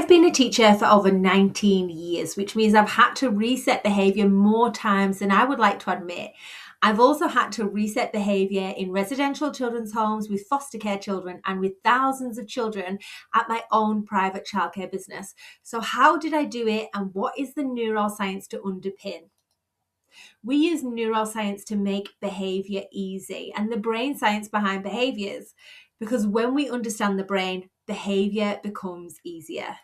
I've been a teacher for over 19 years, which means I've had to reset behaviour more times than I would like to admit. I've also had to reset behaviour in residential children's homes with foster care children and with thousands of children at my own private childcare business. So how did I do it, and what is the neuroscience to underpin? We use neuroscience to make behaviour easy and the brain science behind behaviours, because when we understand the brain, behaviour becomes easier.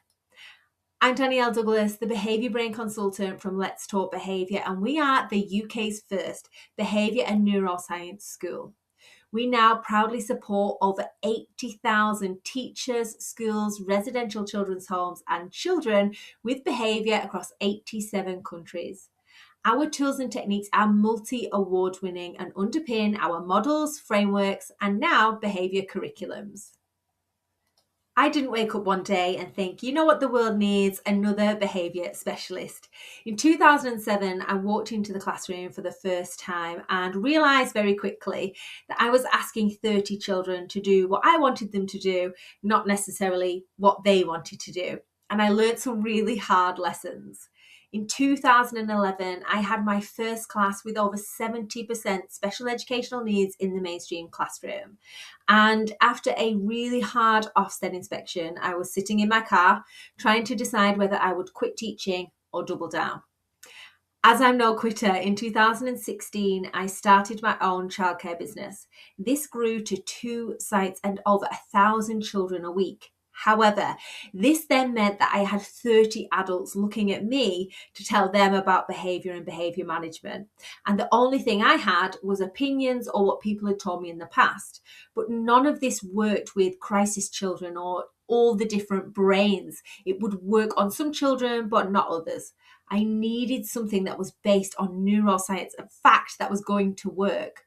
I'm Danielle Douglas, the Behaviour Brain Consultant from Let's Talk Behaviour, and we are the UK's first behaviour and neuroscience school. We now proudly support over 80,000 teachers, schools, residential children's homes, and children with behaviour across 87 countries. Our tools and techniques are multi-award winning and underpin our models, frameworks, and now behaviour curriculums. I didn't wake up one day and think, you know what the world needs? Another behaviour specialist. In 2007, I walked into the classroom for the first time and realised very quickly that I was asking 30 children to do what I wanted them to do, not necessarily what they wanted to do. And I learned some really hard lessons. In 2011, I had my first class with over 70% special educational needs in the mainstream classroom. And after a really hard Ofsted inspection, I was sitting in my car trying to decide whether I would quit teaching or double down. As I'm no quitter, in 2016, I started my own childcare business. This grew to 2 sites and over 1,000 children a week. However, this then meant that I had 30 adults looking at me to tell them about behaviour and behaviour management. And the only thing I had was opinions or what people had told me in the past. But none of this worked with crisis children or all the different brains. It would work on some children, but not others. I needed something that was based on neuroscience, a fact that was going to work.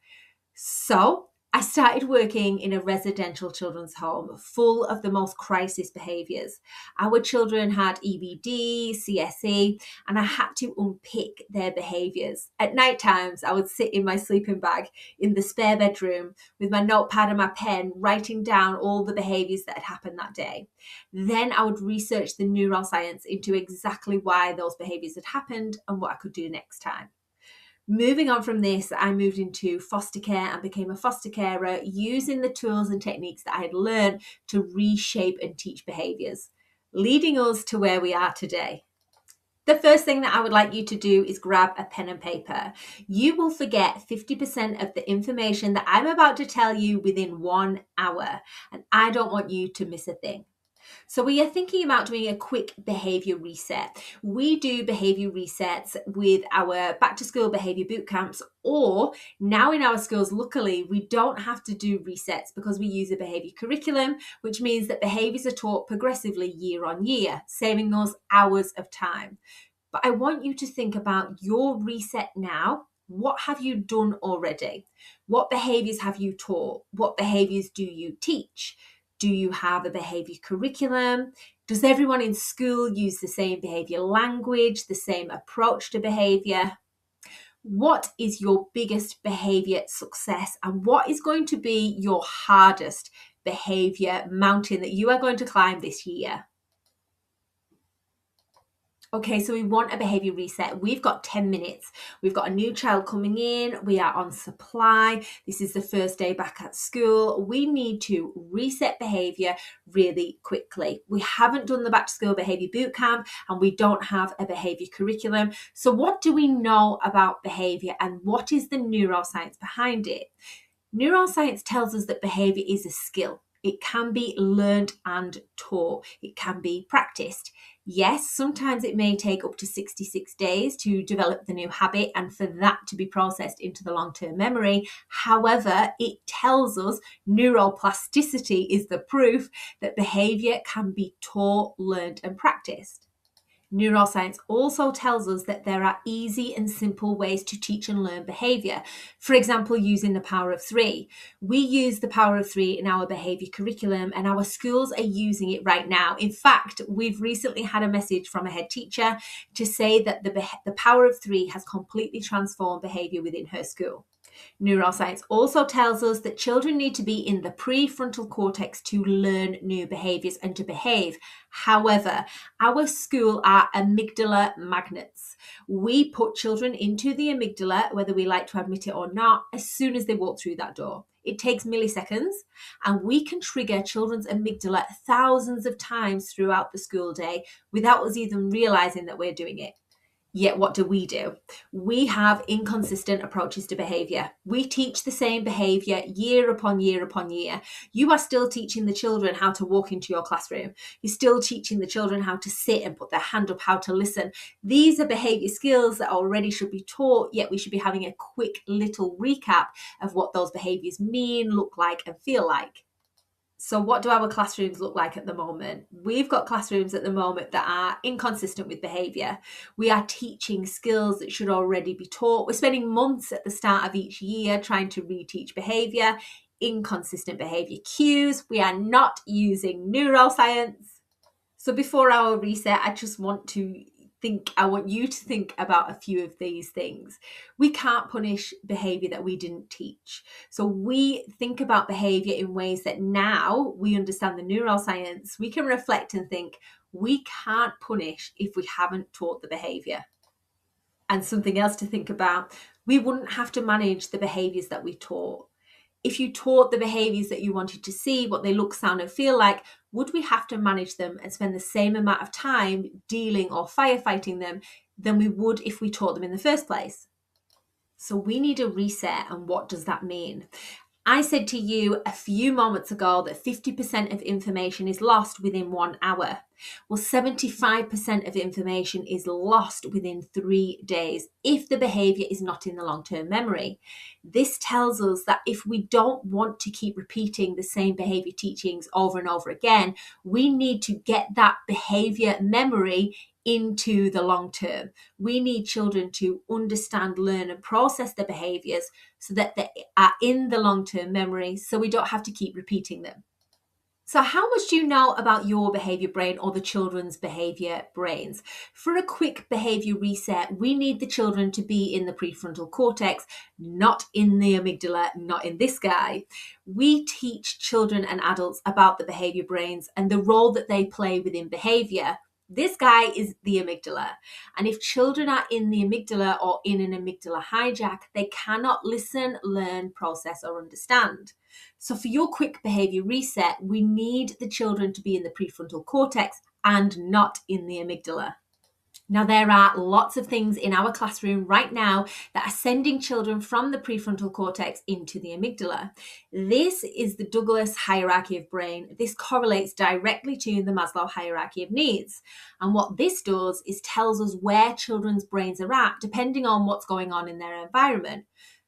So I started working in a residential children's home full of the most crisis behaviours. Our children had EBD, CSE, and I had to unpick their behaviours. At night times, I would sit in my sleeping bag in the spare bedroom with my notepad and my pen, writing down all the behaviours that had happened that day. Then I would research the neuroscience into exactly why those behaviours had happened and what I could do next time. Moving on from this, I moved into foster care and became a foster carer using the tools and techniques that I had learned to reshape and teach behaviours, leading us to where we are today. The first thing that I would like you to do is grab a pen and paper. You will forget 50% of the information that I'm about to tell you within 1 hour, and I don't want you to miss a thing. So we are thinking about doing a quick behaviour reset. We do behaviour resets with our back to school behaviour boot camps, or now in our schools, luckily, we don't have to do resets because we use a behaviour curriculum, which means that behaviours are taught progressively year on year, saving us hours of time. But I want you to think about your reset now. What have you done already? What behaviours have you taught? What behaviours do you teach? Do you have a behaviour curriculum? Does everyone in school use the same behaviour language, the same approach to behaviour? What is your biggest behaviour success, and what is going to be your hardest behaviour mountain that you are going to climb this year? Okay, so we want a behaviour reset. We've got 10 minutes. We've got a new child coming in. We are on supply. This is the first day back at school. We need to reset behaviour really quickly. We haven't done the back to school behaviour bootcamp and we don't have a behaviour curriculum. So what do we know about behaviour and what is the neuroscience behind it? Neuroscience tells us that behaviour is a skill. It can be learned and taught. It can be practiced. Yes, sometimes it may take up to 66 days to develop the new habit and for that to be processed into the long-term memory. However, it tells us neuroplasticity is the proof that behaviour can be taught, learned and practiced. Neuroscience also tells us that there are easy and simple ways to teach and learn behaviour. For example, using the power of 3. We use the power of 3 in our behaviour curriculum and our schools are using it right now. In fact, we've recently had a message from a head teacher to say that the power of 3 has completely transformed behaviour within her school. Neuroscience also tells us that children need to be in the prefrontal cortex to learn new behaviours and to behave. However, our school are amygdala magnets. We put children into the amygdala, whether we like to admit it or not, as soon as they walk through that door. It takes milliseconds, and we can trigger children's amygdala thousands of times throughout the school day without us even realising that we're doing it. Yet what do? We have inconsistent approaches to behaviour. We teach the same behaviour year upon year upon year. You are still teaching the children how to walk into your classroom. You're still teaching the children how to sit and put their hand up, how to listen. These are behaviour skills that already should be taught, yet we should be having a quick little recap of what those behaviours mean, look like, and feel like. So what do our classrooms look like at the moment? We've got classrooms at the moment that are inconsistent with behaviour. We are teaching skills that should already be taught. We're spending months at the start of each year trying to reteach behaviour, inconsistent behaviour cues. We are not using neuroscience. So before our reset, I want you to think about a few of these things. We can't punish behaviour that we didn't teach. So we think about behaviour in ways that now we understand the neuroscience, we can reflect and think, we can't punish if we haven't taught the behaviour. And something else to think about, we wouldn't have to manage the behaviours that we taught. If you taught the behaviours that you wanted to see, what they look, sound, and feel like, would we have to manage them and spend the same amount of time dealing or firefighting them than we would if we taught them in the first place? So we need a reset, and what does that mean? I said to you a few moments ago that 50% of information is lost within 1 hour. Well, 75% of information is lost within 3 days if the behaviour is not in the long-term memory. This tells us that if we don't want to keep repeating the same behaviour teachings over and over again, we need to get that behaviour memory into the long term. We need children to understand, learn, and process the behaviours so that they are in the long-term memory, so we don't have to keep repeating them. So how much do you know about your behaviour brain or the children's behaviour brains? For a quick behaviour reset, we need the children to be in the prefrontal cortex, not in the amygdala, not in this guy. We teach children and adults about the behaviour brains and the role that they play within behaviour. This guy is the amygdala. And if children are in the amygdala or in an amygdala hijack, they cannot listen, learn, process, or understand. So for your quick behaviour reset, we need the children to be in the prefrontal cortex and not in the amygdala. Now, there are lots of things in our classroom right now that are sending children from the prefrontal cortex into the amygdala. This is the Douglas hierarchy of brain. This correlates directly to the Maslow hierarchy of needs. And what this does is tells us where children's brains are at, depending on what's going on in their environment.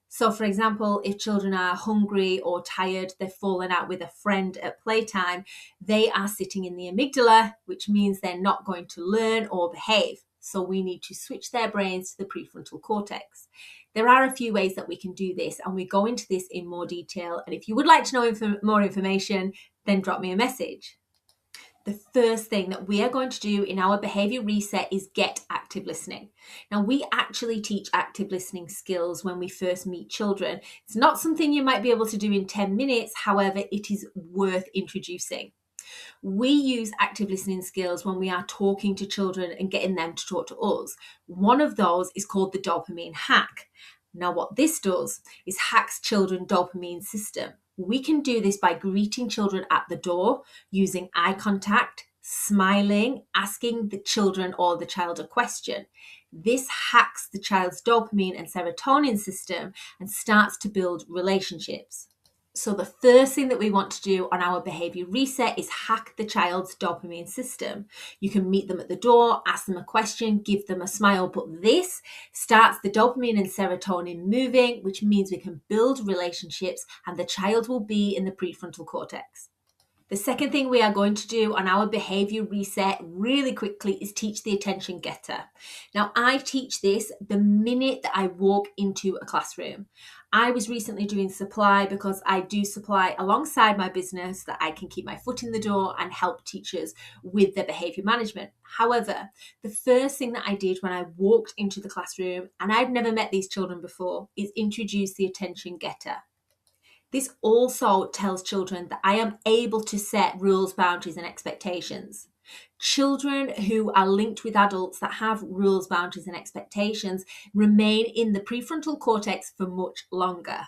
So, for example, if children are hungry or tired, they've fallen out with a friend at playtime, they are sitting in the amygdala, which means they're not going to learn or behave. So we need to switch their brains to the prefrontal cortex. There are a few ways that we can do this, and we go into this in more detail. And if you would like to know more information, then drop me a message. The first thing that we are going to do in our behaviour reset is get active listening. Now, we actually teach active listening skills when we first meet children. It's not something you might be able to do in 10 minutes. However, it is worth introducing. We use active listening skills when we are talking to children and getting them to talk to us. One of those is called the dopamine hack. Now, what this does is hacks children's dopamine system. We can do this by greeting children at the door, using eye contact, smiling, asking the children or the child a question. This hacks the child's dopamine and serotonin system and starts to build relationships. So the first thing that we want to do on our behaviour reset is hack the child's dopamine system. You can meet them at the door, ask them a question, give them a smile, but this starts the dopamine and serotonin moving, which means we can build relationships and the child will be in the prefrontal cortex. The second thing we are going to do on our behaviour reset really quickly is teach the attention getter. Now, I teach this the minute that I walk into a classroom. I was recently doing supply because I do supply alongside my business that I can keep my foot in the door and help teachers with their behaviour management. However, the first thing that I did when I walked into the classroom, and I've never met these children before, is introduce the attention getter. This also tells children that I am able to set rules, boundaries, and expectations. Children who are linked with adults that have rules, boundaries, and expectations remain in the prefrontal cortex for much longer.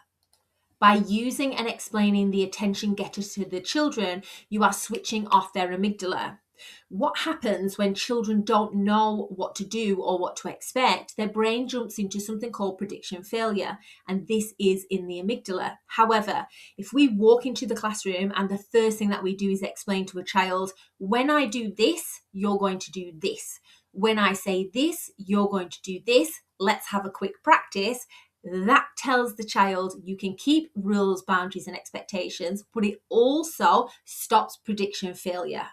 By using and explaining the attention getter to the children, you are switching off their amygdala. What happens when children don't know what to do or what to expect? Their brain jumps into something called prediction failure, and this is in the amygdala. However, if we walk into the classroom and the first thing that we do is explain to a child, when I do this, you're going to do this. When I say this, you're going to do this. Let's have a quick practice. That tells the child you can keep rules, boundaries, and expectations, but it also stops prediction failure.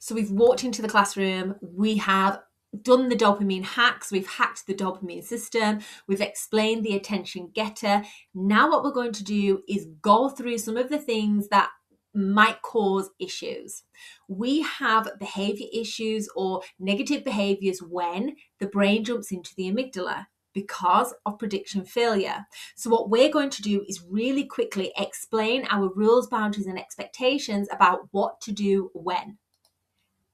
So we've walked into the classroom, we have done the dopamine hacks, we've hacked the dopamine system, we've explained the attention getter. Now what we're going to do is go through some of the things that might cause issues. We have behavior issues or negative behaviors when the brain jumps into the amygdala because of prediction failure. So what we're going to do is really quickly explain our rules, boundaries, and expectations about what to do when.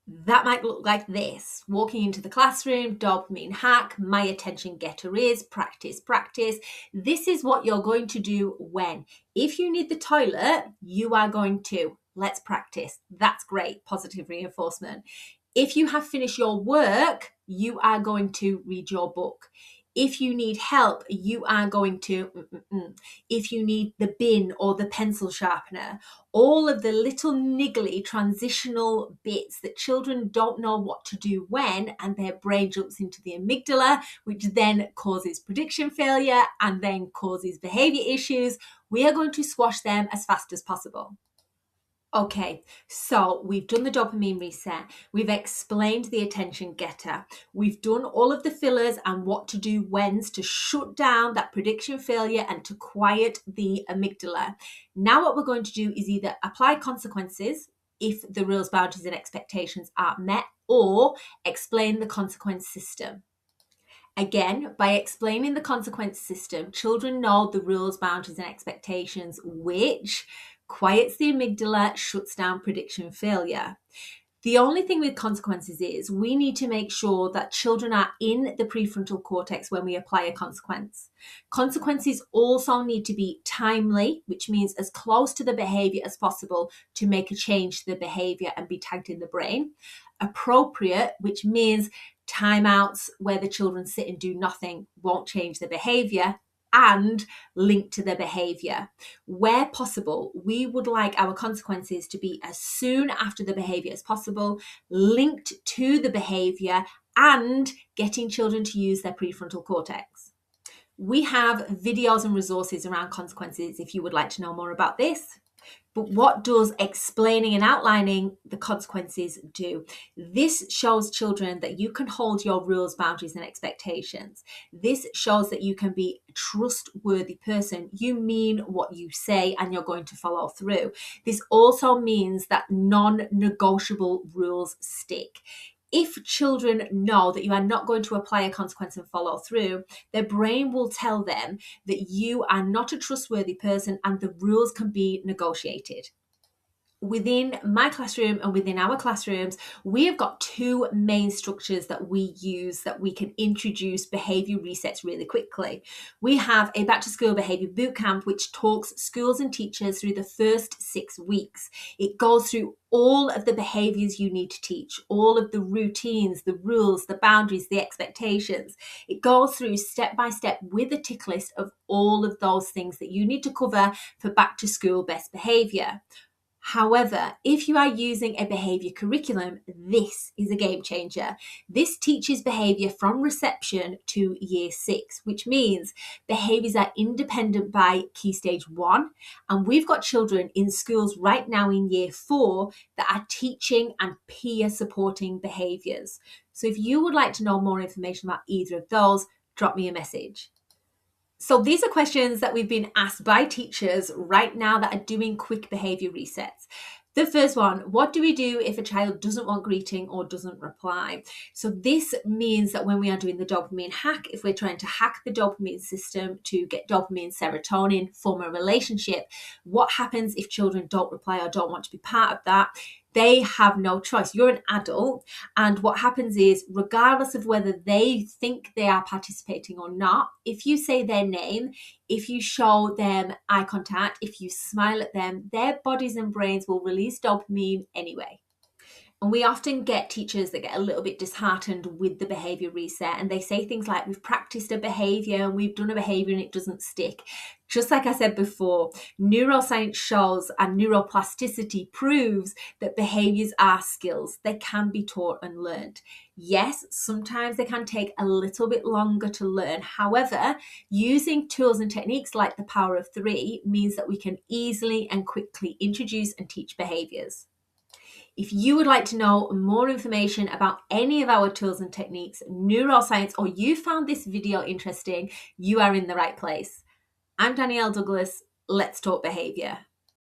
That might look like this. Walking into the classroom, dopamine hack, my attention getter is practice, practice. This is what you're going to do when. If you need the toilet, you are going to. Let's practice. That's great. Positive reinforcement. If you have finished your work, you are going to read your book. If you need help, you are going to, if you need the bin or the pencil sharpener, all of the little niggly transitional bits that children don't know what to do when, and their brain jumps into the amygdala, which then causes prediction failure and then causes behavior issues. We are going to squash them as fast as possible. Okay, so we've done the dopamine reset, we've explained the attention getter, we've done all of the fillers and what to do whens to shut down that prediction failure and to quiet the amygdala. Now what we're going to do is either apply consequences if the rules, boundaries, and expectations aren't met, or explain the consequence system. Again, by explaining the consequence system, children know the rules, boundaries, and expectations, which quiets the amygdala, shuts down prediction failure. The only thing with consequences is we need to make sure that children are in the prefrontal cortex when we apply a consequence. Consequences also need to be timely, which means as close to the behavior as possible to make a change to the behavior and be tagged in the brain. Appropriate, which means timeouts where the children sit and do nothing won't change the behavior, and linked to the behavior. Where possible, we would like our consequences to be as soon after the behavior as possible, linked to the behavior, and getting children to use their prefrontal cortex. We have videos and resources around consequences if you would like to know more about this. But what does explaining and outlining the consequences do? This shows children that you can hold your rules, boundaries, and expectations. This shows that you can be a trustworthy person. You mean what you say and you're going to follow through. This also means that non-negotiable rules stick. If children know that you are not going to apply a consequence and follow through, their brain will tell them that you are not a trustworthy person and the rules can be negotiated. Within my classroom and within our classrooms, we have got two main structures that we use that we can introduce behaviour resets really quickly. We have a Back to School Behaviour Bootcamp, which talks schools and teachers through the first 6 weeks. It goes through all of the behaviours you need to teach, all of the routines, the rules, the boundaries, the expectations. It goes through step by step with a tick list of all of those things that you need to cover for back to school best behaviour. However, if you are using a behaviour curriculum, this is a game changer. This teaches behaviour from reception to year 6, which means behaviours are independent by Key Stage 1. And we've got children in schools right now in year 4 that are teaching and peer supporting behaviours. So if you would like to know more information about either of those, drop me a message. So these are questions that we've been asked by teachers right now that are doing quick behaviour resets. The first one, what do we do if a child doesn't want greeting or doesn't reply? So this means that when we are doing the dopamine hack, if we're trying to hack the dopamine system to get dopamine, serotonin, form a relationship, what happens if children don't reply or don't want to be part of that? They have no choice. You're an adult, and what happens is, regardless of whether they think they are participating or not, if you say their name, if you show them eye contact, if you smile at them, their bodies and brains will release dopamine anyway. And we often get teachers that get a little bit disheartened with the behaviour reset, and they say things like, we've practiced a behaviour and we've done a behaviour and it doesn't stick. Just like I said before, neuroscience shows and neuroplasticity proves that behaviours are skills. They can be taught and learned. Yes, sometimes they can take a little bit longer to learn. However, using tools and techniques like the power of 3 means that we can easily and quickly introduce and teach behaviours. If you would like to know more information about any of our tools and techniques, neuroscience, or you found this video interesting, you are in the right place. I'm Danielle Douglas. Let's talk behaviour.